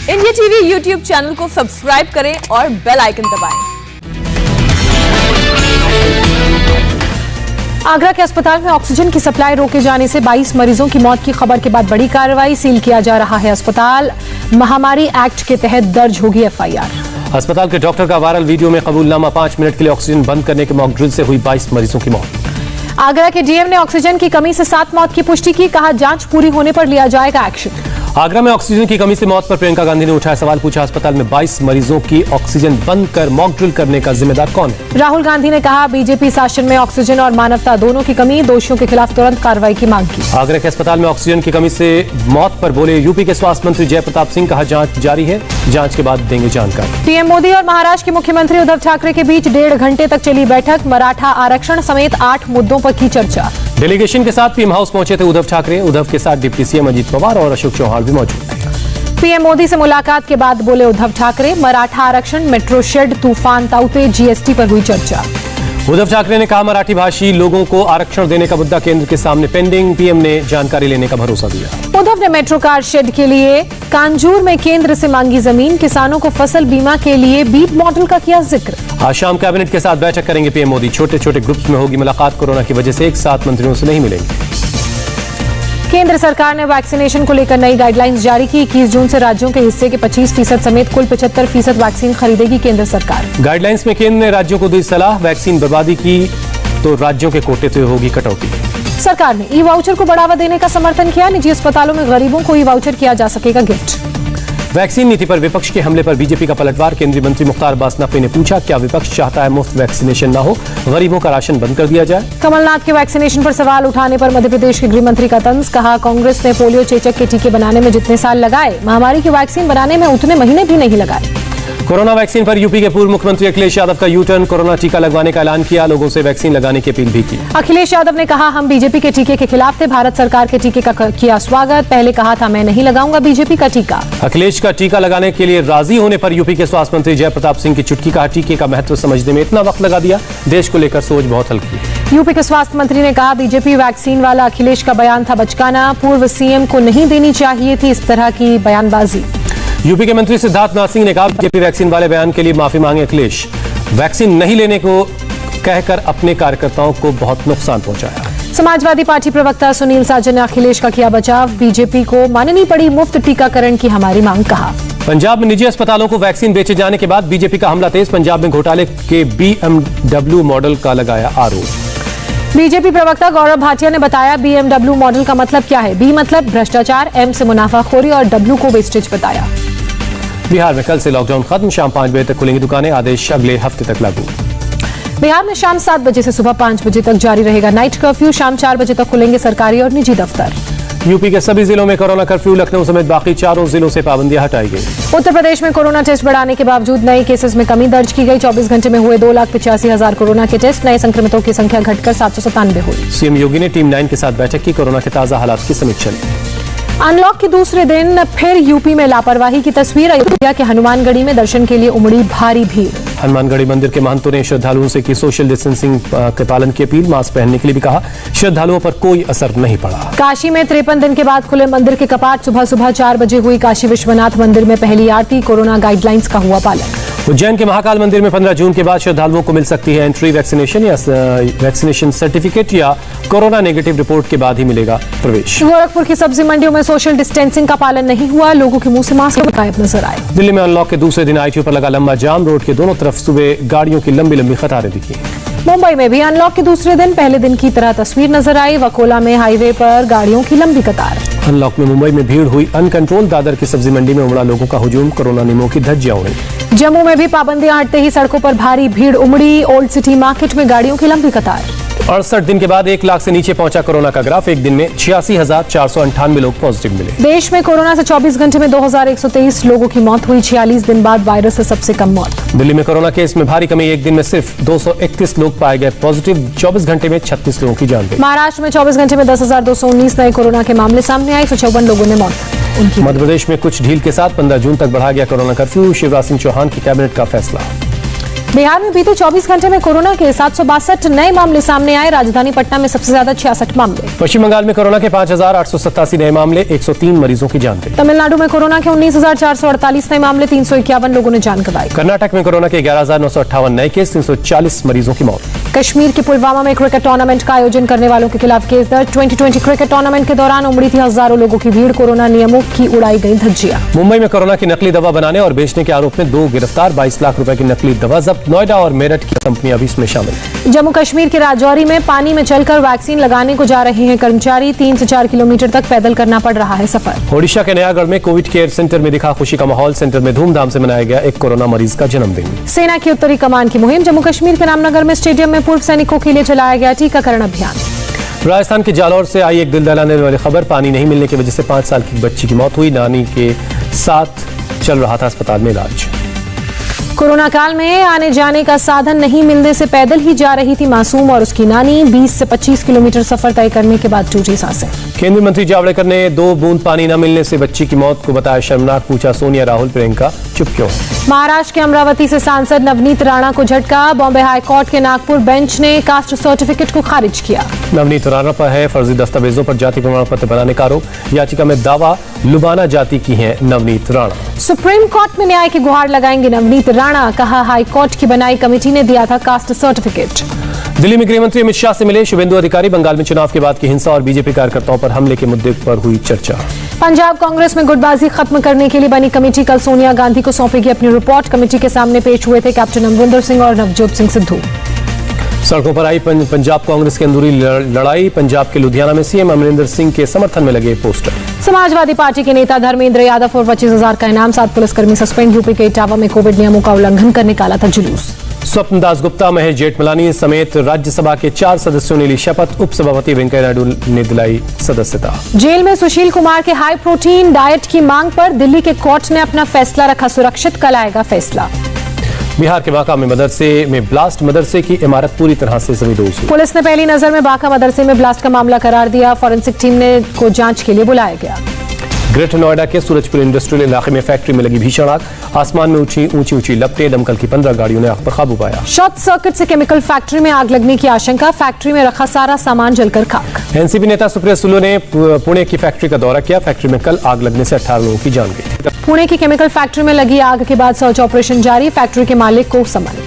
India TV YouTube channel को subscribe करें और बेल आइकन दबाएं। आगरा के अस्पताल में ऑक्सीजन की सप्लाई रोके जाने से 22 मरीजों की मौत की खबर के बाद बड़ी कार्रवाई, सील किया जा रहा है अस्पताल। महामारी एक्ट के तहत दर्ज होगी एफआईआर। अस्पताल के डॉक्टर का वायरल वीडियो में कबूलनामा, 5 मिनट के लिए ऑक्सीजन बंद करने के मॉक ड्रिल से हुई 22 मरीजों की मौत। आगरा के डीएम ने ऑक्सीजन की कमी से 7 मौत की पुष्टि की, कहा जांच पूरी होने पर लिया जाएगा एक्शन। आगरा में ऑक्सीजन की कमी से मौत पर प्रियंका गांधी ने उठाया सवाल, पूछा अस्पताल में 22 मरीजों की ऑक्सीजन बंद कर मॉक ड्रिल करने का जिम्मेदार कौन है। राहुल गांधी ने कहा बीजेपी शासन में ऑक्सीजन और मानवता दोनों की कमी, दोषियों के खिलाफ तुरंत कार्रवाई की मांग की। आगरा के अस्पताल में ऑक्सीजन की कमी से मौत पर बोले यूपी के स्वास्थ्य मंत्री जय प्रताप सिंह, कहा जांच जारी है, जांच के बाद देंगे जानकारी। पीएम मोदी और महाराष्ट्र के मुख्यमंत्री उद्धव ठाकरे के बीच 1.5 घंटे तक चली बैठक, मराठा आरक्षण समेत 8 मुद्दों पर की चर्चा। डेलीगेशन के साथ पीएम हाउस पहुंचे थे उद्धव ठाकरे, उद्धव के साथ डिप्टी सीएम अजीत पवार और अशोक चौहान भी मौजूद थे। पीएम मोदी से मुलाकात के बाद बोले उद्धव ठाकरे, मराठा आरक्षण, मेट्रो शेड, तूफान ताउते, जीएसटी पर हुई चर्चा। उद्धव ठाकरे ने कहा मराठी भाषी लोगों को आरक्षण देने का मुद्दा केंद्र के सामने पेंडिंग, पीएम ने जानकारी लेने का भरोसा दिया। उद्धव ने मेट्रो कार शेड के लिए कांजूर में केंद्र से मांगी जमीन, किसानों को फसल बीमा के लिए बीट मॉडल का किया जिक्र। आज शाम कैबिनेट के साथ बैठक करेंगे पीएम मोदी, छोटे छोटे ग्रुप्स में होगी मुलाकात, कोरोना की वजह से एक साथ मंत्रियों से नहीं मिलेंगे। केंद्र सरकार ने वैक्सीनेशन को लेकर नई गाइडलाइंस जारी की, 21 जून से राज्यों के हिस्से के 25% समेत कुल 75% वैक्सीन खरीदेगी केंद्र सरकार। गाइडलाइंस में केंद्र ने राज्यों को दी सलाह, वैक्सीन बर्बादी की तो राज्यों के कोटे से होगी कटौती। सरकार ने ई वाउचर को बढ़ावा देने का समर्थन किया, निजी अस्पतालों में गरीबों को ई वाउचर किया जा सकेगा गिफ्ट। वैक्सीन नीति पर विपक्ष के हमले पर बीजेपी का पलटवार, केंद्रीय मंत्री मुख्तार अब्बास नकवी ने पूछा क्या विपक्ष चाहता है मुफ्त वैक्सीनेशन न हो, गरीबों का राशन बंद कर दिया जाए। कमलनाथ के वैक्सीनेशन पर सवाल उठाने पर मध्य प्रदेश के गृह मंत्री का तंज, कहा कांग्रेस ने पोलियो चेचक के टीके बनाने में जितने साल लगाए, महामारी की वैक्सीन बनाने में उतने महीने भी नहीं लगाए। कोरोना वैक्सीन पर यूपी के पूर्व मुख्यमंत्री अखिलेश यादव का यू टर्न, कोरोना टीका लगवाने का ऐलान किया, लोगों से वैक्सीन लगाने की अपील भी की। अखिलेश यादव ने कहा हम बीजेपी के टीके के खिलाफ थे, भारत सरकार के टीके का किया स्वागत, पहले कहा था मैं नहीं लगाऊंगा बीजेपी का टीका। अखिलेश का टीका लगाने के लिए राजी होने पर यूपी के स्वास्थ्य मंत्री जय प्रताप सिंह की चुटकी, कहा टीके का महत्व समझने में इतना वक्त लगा दिया, देश को लेकर सोच बहुत हल्की है। यूपी के स्वास्थ्य मंत्री ने कहा बीजेपी वैक्सीन वाला अखिलेश का बयान था बचकाना, पूर्व सीएम को नहीं देनी चाहिए थी इस तरह की बयानबाजी। यूपी के मंत्री सिद्धार्थ नाथ सिंह ने कहा बीजेपी वैक्सीन वाले बयान के लिए माफी मांगे अखिलेश, वैक्सीन नहीं लेने को कहकर अपने कार्यकर्ताओं को बहुत नुकसान पहुंचाया। समाजवादी पार्टी प्रवक्ता सुनील साजन ने अखिलेश का किया बचाव, बीजेपी को माननी पड़ी मुफ्त टीकाकरण की हमारी मांग, कहा। पंजाब में निजी अस्पतालों को वैक्सीन बेचे जाने के बाद बीजेपी का हमला तेज, पंजाब में घोटाले के BMW मॉडल का लगाया आरोप। बीजेपी प्रवक्ता गौरव भाटिया ने बताया BMW मॉडल का मतलब क्या है, बी मतलब भ्रष्टाचार, M से मुनाफाखोरी और W को वेस्टेज बताया। बिहार में कल से लॉकडाउन खत्म, शाम 5 बजे तक खुलेंगी दुकानें, आदेश अगले हफ्ते तक लागू। बिहार में शाम 7 बजे से सुबह 5 बजे तक जारी रहेगा नाइट कर्फ्यू, शाम 4 बजे तक खुलेंगे सरकारी और निजी दफ्तर। यूपी के सभी जिलों में कोरोना कर्फ्यू, लखनऊ समेत बाकी 4 जिलों से पाबंदियां हटाई गई। उत्तर प्रदेश में कोरोना टेस्ट बढ़ाने के बावजूद नए केसेस में कमी दर्ज की गई, 24 घंटे में हुए 2,85,000 कोरोना के टेस्ट, नए संक्रमितों की संख्या घटकर 797 हुई। सीएम योगी ने टीम 9 के साथ बैठक की, कोरोना के ताजा हालात की समीक्षा ली। अनलॉक के दूसरे दिन फिर यूपी में लापरवाही की तस्वीर, अयोध्या के हनुमानगढ़ी में दर्शन के लिए उमड़ी भारी भीड़। हनुमानगढ़ी मंदिर के महंतों ने श्रद्धालुओं से की सोशल डिस्टेंसिंग के पालन की अपील, मास्क पहनने के लिए भी कहा, श्रद्धालुओं पर कोई असर नहीं पड़ा। काशी में 53 दिन के बाद खुले मंदिर के कपाट, सुबह सुबह 4 बजे हुई काशी विश्वनाथ मंदिर में पहली आरती, कोरोना गाइडलाइंस का हुआ पालन। उज्जैन के महाकाल मंदिर में 15 जून के बाद श्रद्धालुओं को मिल सकती है एंट्री, वैक्सीनेशन या वैक्सीनेशन सर्टिफिकेट या कोरोना नेगेटिव रिपोर्ट के बाद ही मिलेगा प्रवेश। गोरखपुर की सब्जी मंडियों में सोशल डिस्टेंसिंग का पालन नहीं हुआ, लोगों के मुंह से मास्क गायब नजर आए। दिल्ली में अनलॉक के दूसरे दिन ITO पर लगा लंबा जाम, रोड के दोनों तरफ सुबह गाड़ियों की लंबी लंबी कतारें दिखी। मुंबई में भी अनलॉक के दूसरे दिन पहले दिन की तरह तस्वीर नजर आई, वकोला में हाईवे पर गाड़ियों की लंबी कतार। अनलॉक में मुंबई में भीड़ हुई अनकंट्रोल, दादर की सब्जी मंडी में उमड़ा लोगों का हुजूम, कोरोना नियमों की धज्जियां उड़ी। जम्मू में भी पाबंदियां हटते ही सड़कों पर भारी भीड़ उमड़ी, ओल्ड सिटी मार्केट में गाड़ियों की लंबी कतार। 68 दिन के बाद 1 लाख से नीचे पहुंचा कोरोना का ग्राफ, एक दिन में 86,498 लोग पॉजिटिव मिले। देश में कोरोना से 24 घंटे में 2,123 लोगों की मौत हुई, 46 दिन बाद वायरस से सबसे कम मौत। दिल्ली में कोरोना केस में भारी कमी, एक दिन में सिर्फ 231 लोग पाए गए पॉजिटिव, 24 घंटे में 36 लोगों की जान गई। महाराष्ट्र में 24 घंटे में 10,219 नए कोरोना के मामले सामने आए, 154 लोगों ने मौत उनकी। मध्य प्रदेश में कुछ ढील के साथ 15 जून तक बढ़ा गया कोरोना कर्फ्यू, शिवराज सिंह चौहान की कैबिनेट का फैसला। बिहार में बीते 24 घंटे में कोरोना के 762 नए मामले सामने आए। राजधानी पटना में सबसे ज्यादा 66 मामले। पश्चिम बंगाल में कोरोना के 5,887 नए मामले, 103 मरीजों की जान गई। तमिलनाडु में कोरोना के 19,448 नए मामले, 351 लोगों ने जान गंवाई। कर्नाटक में कोरोना के 11,958 नए केस, 340 मरीजों की मौत। कश्मीर के पुलवामा में क्रिकेट टूर्नामेंट का आयोजन करने वालों के खिलाफ केस दर्ज। 2020 क्रिकेट टूर्नामेंट के दौरान उमड़ी थी हजारों लोगों की भीड़। कोरोना नियमों की उड़ाई गई धज्जियां। मुंबई में कोरोना की नकली दवा बनाने और बेचने के आरोप में 2 गिरफ्तार, 22 लाख रुपए की नकली दवा जब्त। नोएडा और मेरठ की कंपनियां भी इसमें शामिल। जम्मू कश्मीर के राजौरी में पानी में चलकर वैक्सीन लगाने को जा रहे हैं कर्मचारी। 3 से 4 किलोमीटर तक पैदल करना पड़ रहा है सफर। ओडिशा के नयागढ़ में कोविड केयर सेंटर में दिखा खुशी का माहौल। सेंटर में धूमधाम से मनाया गया एक कोरोना मरीज का जन्मदिन। सेना की उत्तरी कमान की मुहिम। जम्मू कश्मीर के रामनगर में स्टेडियम में पूर्व सैनिकों के लिए चलाया गया टीकाकरण अभियान। राजस्थान के जालौर से आई एक दिल दहलाने वाली खबर। पानी नहीं मिलने की वजह से 5 साल की बच्ची की मौत हुई। नानी के साथ चल रहा था अस्पताल में इलाज। कोरोना काल में आने जाने का साधन नहीं मिलने से पैदल ही जा रही थी मासूम और उसकी नानी। 20 से 25 किलोमीटर सफर तय करने के बाद टूटी सांसें। केंद्रीय मंत्री जावड़ेकर ने 2 बूंद पानी न मिलने से बच्ची की मौत को बताया शर्मनाक। पूछा सोनिया, राहुल, प्रियंका चुप क्यों? महाराष्ट्र के अमरावती से सांसद नवनीत राणा को झटका। बॉम्बे हाईकोर्ट के नागपुर बेंच ने कास्ट सर्टिफिकेट को खारिज किया। नवनीत राणा पर है फर्जी दस्तावेजों पर जाति प्रमाण पत्र बनाने का आरोप। याचिका में दावा लुबाना जाति की है नवनीत राणा। सुप्रीम कोर्ट में न्याय की गुहार लगाएंगे नवनीत राणा। कहा हाईकोर्ट की बनाई कमेटी ने दिया था कास्ट सर्टिफिकेट। दिल्ली में गृह मंत्री अमित शाह से मिले शुभेंदु अधिकारी। बंगाल में चुनाव के बाद की हिंसा और बीजेपी कार्यकर्ताओं पर हमले के मुद्दे पर हुई चर्चा। पंजाब कांग्रेस में गुटबाजी खत्म करने के लिए बनी कमेटी कल सोनिया गांधी को सौंपेगी अपनी रिपोर्ट। कमेटी के सामने पेश हुए थे कैप्टन अमरिंदर सिंह और नवजोत सिंह सिद्धू। सड़कों पर आई पंजाब कांग्रेस की अंदरूनी लड़ाई। पंजाब के लुधियाना में सीएम अमरिंदर सिंह के समर्थन में लगे पोस्टर। समाजवादी पार्टी के नेता धर्मेंद्र यादव और 25,000 का इनाम। 7 पुलिसकर्मी सस्पेंड। यूपी के इटावा में कोविड नियमों का उल्लंघन करने का था जुलूस। स्वप्न दासगुप्ता, महेश जेठमलानी समेत राज्यसभा के 4 सदस्यों ने ली शपथ। उपसभापति वेंकैया नायडू ने दिलाई सदस्यता। जेल में सुशील कुमार के हाई प्रोटीन डाइट की मांग पर दिल्ली के कोर्ट ने अपना फैसला रखा सुरक्षित। कल आएगा फैसला। बिहार के बांका में मदरसे में ब्लास्ट। मदरसे की इमारत पूरी तरह से जमींदोज हुई। पुलिस ने पहली नजर में बांका मदरसे में ब्लास्ट का मामला करार दिया। फॉरेंसिक टीम को जांच के लिए बुलाया गया। ग्रेटर नोएडा के सूरजपुर इंडस्ट्रियल इलाके में फैक्ट्री में लगी भीषण आग। आसमान में ऊंची लपटें। दमकल की 15 गाड़ियों ने आग पर काबू पाया। शॉर्ट सर्किट से केमिकल फैक्ट्री में आग लगने की आशंका। फैक्ट्री में रखा सारा सामान जलकर खाक। एनसीपी नेता सुप्रिया सुले ने पुणे की फैक्ट्री का दौरा किया। फैक्ट्री में कल आग लगने से 18 लोगों की जान गई। पुणे की केमिकल फैक्ट्री में लगी आग के बाद सर्च ऑपरेशन जारी। फैक्ट्री के मालिक को समन।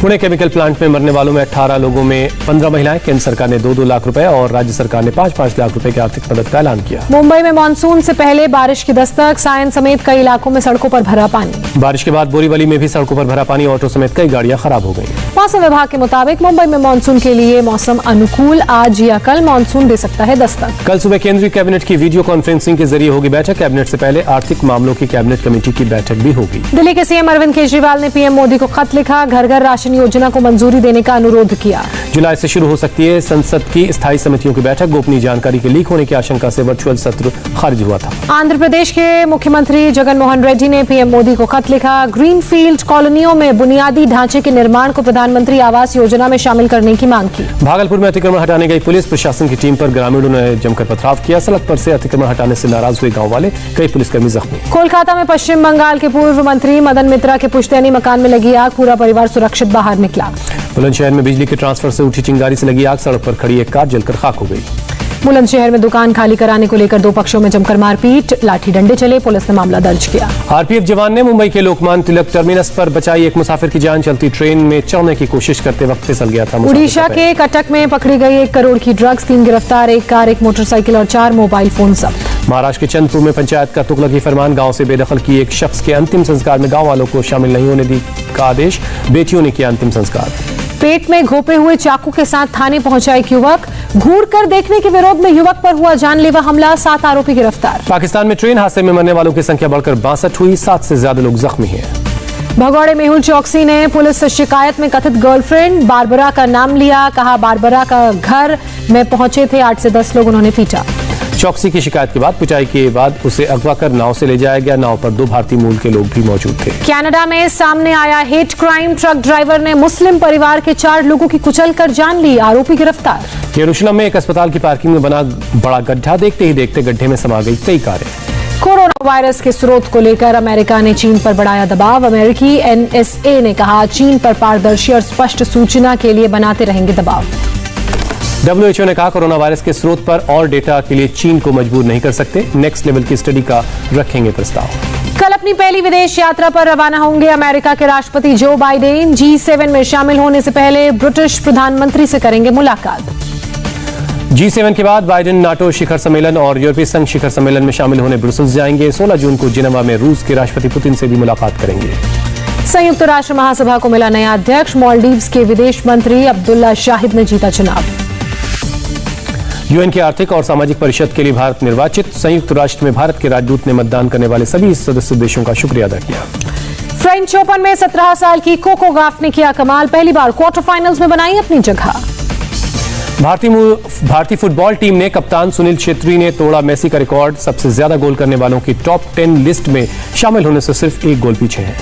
पुणे केमिकल प्लांट में मरने वालों में 18 लोगों में 15 महिलाएं। केंद्र सरकार ने 2-2 लाख रुपए और राज्य सरकार ने 5-5 लाख रुपए की आर्थिक मदद का ऐलान किया। मुंबई में मानसून से पहले बारिश की दस्तक। सायन समेत कई इलाकों में सड़कों पर भरा पानी। बारिश के बाद बोरीवली में भी सड़कों पर भरा पानी। ऑटो समेत कई गाड़ियां खराब हो गई। मौसम विभाग के मुताबिक मुंबई में मानसून के लिए मौसम अनुकूल। आज या कल मानसून दे सकता है दस्तक। कल सुबह केंद्रीय कैबिनेट की वीडियो कॉन्फ्रेंसिंग के जरिए होगी बैठक। कैबिनेट से पहले आर्थिक मामलों की कैबिनेट कमेटी की बैठक भी होगी। दिल्ली के सीएम अरविंद केजरीवाल ने पीएम मोदी को खत लिखा। घर घर राशन योजना को मंजूरी देने का अनुरोध किया। जुलाई से शुरू हो सकती है संसद की स्थायी समितियों की बैठक। गोपनीय जानकारी के लीक होने की आशंका से वर्चुअल सत्र खारिज हुआ था। आंध्र प्रदेश के मुख्यमंत्री जगन मोहन रेड्डी ने पीएम मोदी को खत लिखा। ग्रीनफील्ड कॉलोनियों में बुनियादी ढांचे के निर्माण को प्रधानमंत्री आवास योजना में शामिल करने की मांग की। भागलपुर में अतिक्रमण हटाने गई पुलिस। प्रशासन की टीम पर ग्रामीणों ने जमकर पथराव किया। सड़क पर से अतिक्रमण हटाने से नाराज हुए गांव वाले। कई पुलिसकर्मी जख्मी। कोलकाता में पश्चिम बंगाल के पूर्व मंत्री मदन मित्रा के पुश्तैनी मकान में लगी आग। पूरा परिवार सुरक्षित बाहर निकला। बुलंदशहर में बिजली के ट्रांसफर से उठी चिंगारी से लगी आग। सड़क पर खड़ी एक कार जलकर खाक हो गई। बुलंदशहर में दुकान खाली कराने को लेकर 2 पक्षों में जमकर मारपीट। लाठी डंडे चले। पुलिस ने मामला दर्ज किया। आरपीएफ जवान ने मुंबई के लोकमान्य तिलक टर्मिनस पर बचाई एक मुसाफिर की जान। चलती ट्रेन में चढ़ने की कोशिश करते वक्त फिसल गया था। उड़ीसा के कटक में पकड़ी गई 1 करोड़ की ड्रग्स। 3 गिरफ्तार। 1 कार, 1 मोटरसाइकिल और 4 मोबाइल फोन जब्त। महाराष्ट्र के चंदपुर में पंचायत का तुगलकी फरमान। गांव से बेदखल किए एक शख्स के अंतिम संस्कार में गांव वालों को शामिल नहीं होने दी का आदेश। बेटियों ने किया अंतिम संस्कार। पेट में घोपे हुए चाकू के साथ थाने पहुंचा एक युवक। घूर कर देखने के विरोध में युवक पर हुआ जानलेवा हमला। 7 आरोपी गिरफ्तार। पाकिस्तान में ट्रेन हादसे में मरने वालों की संख्या बढ़कर 62 हुई। 7 से ज्यादा लोग जख्मी हैं। भगौड़े मेहुल चौकसी ने पुलिस से शिकायत में कथित गर्लफ्रेंड बारबरा का नाम लिया। कहा बारबरा का घर में पहुंचे थे 8 से 10 लोग। उन्होंने पीटा। चौकसी की शिकायत के बाद पिटाई के बाद उसे अगवा कर नाव से ले जाया गया। नाव पर 2 भारतीय मूल के लोग भी मौजूद थे। कनाडा में सामने आया हेट क्राइम। ट्रक ड्राइवर ने मुस्लिम परिवार के 4 लोगों की कुचलकर जान ली। आरोपी गिरफ्तार। यरूशलेम में एक अस्पताल की पार्किंग में बना बड़ा गड्ढा। देखते ही देखते गड्ढे में समा गई कई कारें। कोरोना वायरस के स्रोत को लेकर अमेरिका ने चीन पर बढ़ाया दबाव। अमेरिकी NSA ने कहा चीन पर पारदर्शी और स्पष्ट सूचना के लिए बनाते रहेंगे दबाव। WHO ने कहा कोरोना वायरस के स्रोत पर और डेटा के लिए चीन को मजबूर नहीं कर सकते, नेक्स्ट लेवल की स्टडी का रखेंगे प्रस्ताव। कल अपनी पहली विदेश यात्रा पर रवाना होंगे अमेरिका के राष्ट्रपति जो बाइडेन। G7 में शामिल होने से पहले ब्रिटिश प्रधानमंत्री से करेंगे मुलाकात। G7 के बाद बाइडेन नाटो शिखर सम्मेलन और यूरोपीय संघ शिखर सम्मेलन में शामिल होने ब्रुसेल्स जाएंगे। 16 जून को जिनेवा में रूस के राष्ट्रपति पुतिन से भी मुलाकात करेंगे। संयुक्त राष्ट्र महासभा को मिला नया अध्यक्ष। मालदीव्स के विदेश मंत्री अब्दुल्ला शाहिद ने जीता चुनाव। यूएन की आर्थिक और सामाजिक परिषद के लिए भारत निर्वाचित। संयुक्त राष्ट्र में भारत के राजदूत ने मतदान करने वाले सभी सदस्य देशों का शुक्रिया अदा किया। फ्रेंच ओपन में 17 साल की कोको गॉफ ने किया कमाल, पहली बार क्वार्टर फाइनल्स में बनाई अपनी जगह। भारतीय फुटबॉल टीम ने कप्तान सुनील छेत्री ने तोड़ा मेसी का रिकॉर्ड। सबसे ज्यादा गोल करने वालों की टॉप 10 लिस्ट में शामिल होने से सिर्फ एक गोल पीछे है।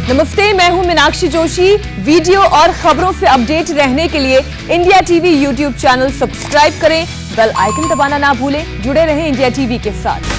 नमस्ते, मैं हूं मीनाक्षी जोशी। वीडियो और खबरों से अपडेट रहने के लिए India TV YouTube channel subscribe करें, बेल आइकन दबाना ना भूलें। जुड़े रहें इंडिया टीवी के साथ।